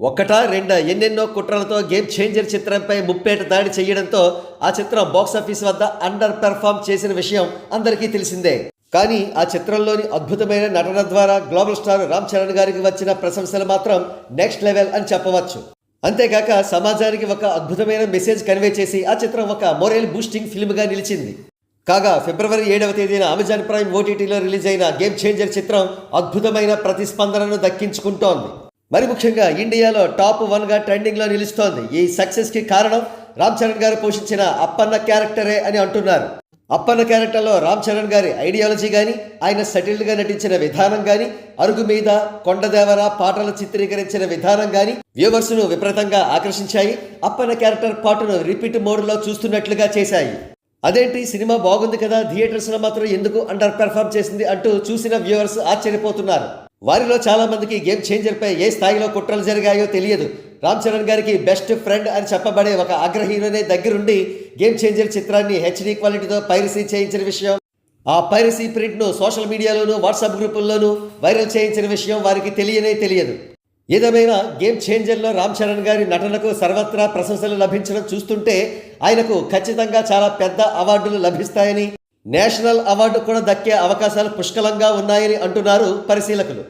ఒకటా రెండా ఎన్నెన్నో కుట్రలతో గేమ్ చేంజర్ చిత్రంపై ముప్పేట దాడి చేయడంతో ఆ చిత్రం బాక్సాఫీస్ వద్ద అండర్ పెర్ఫామ్ చేసిన విషయం అందరికీ తెలిసిందే. కానీ ఆ చిత్రంలోని అద్భుతమైన నటన ద్వారా గ్లోబల్ స్టార్ రామ్ చరణ్ గారికి వచ్చిన ప్రశంసలు మాత్రం నెక్స్ట్ లెవెల్ అని చెప్పవచ్చు. అంతేకాక సమాజానికి ఒక అద్భుతమైన మెసేజ్ కన్వే చేసి ఆ చిత్రం ఒక మోరల్ బూస్టింగ్ ఫిల్మ్గా నిలిచింది. కాగా ఫిబ్రవరి 7వ తేదీన అమెజాన్ ప్రైమ్ ఓటీటీలో రిలీజ్ అయిన గేమ్ చేంజర్ చిత్రం అద్భుతమైన ప్రతిస్పందనను దక్కించుకుంటోంది. మరి ముఖ్యంగా ఇండియాలో టాప్ 1గా ట్రెండింగ్లో నిలుస్తోంది. ఈ సక్సెస్కి కారణం రామ్ చరణ్ గారు పోషించిన అప్పన్న క్యారెక్టరే అని అంటున్నారు. అప్పన్న క్యారెక్టర్లో రామ్ చరణ్ గారి ఐడియాలజీ కానీ, ఆయన సెటిల్డ్గా నటించిన విధానం కానీ, అరుగు మీద, కొండదేవర పాటలు చిత్రీకరించిన విధానం కానీ వ్యూవర్స్ను విపరీతంగా ఆకర్షించాయి. అప్పన్న క్యారెక్టర్ పాటను రిపీట్ మోడ్లో చూస్తున్నట్లుగా చేశాయి. అదేంటి సినిమా బాగుంది కదా, థియేటర్స్లో మాత్రం ఎందుకు అండర్ పెర్ఫామ్ చేసింది అంటూ చూసిన వ్యూవర్స్ ఆశ్చర్యపోతున్నారు. వారిలో చాలా మందికి గేమ్ చేంజర్పై ఏ స్థాయిలో కుట్రలు జరిగాయో తెలియదు. రామ్ చరణ్ గారికి బెస్ట్ ఫ్రెండ్ అని చెప్పబడే ఒక అగ్ర హీరోనే దగ్గరుండి గేమ్ చేంజర్ చిత్రాన్ని హెచ్డీ క్వాలిటీతో పైరసీ చేయించిన విషయం, ఆ పైరసీ ప్రింట్ను సోషల్ మీడియాలోనూ వాట్సాప్ గ్రూపుల్లోనూ వైరల్ చేయించిన విషయం వారికి తెలియదు. ఏదేమైనా గేమ్ చేంజర్లో రామ్ చరణ్ గారి నటనకు సర్వత్రా ప్రశంసలు లభించడం చూస్తుంటే ఆయనకు ఖచ్చితంగా చాలా పెద్ద అవార్డులు లభిస్తాయని, నేషనల్ అవార్డు కూడా దక్కే అవకాశాలు పుష్కలంగా ఉన్నాయని అంటున్నారు పరిశీలకులు.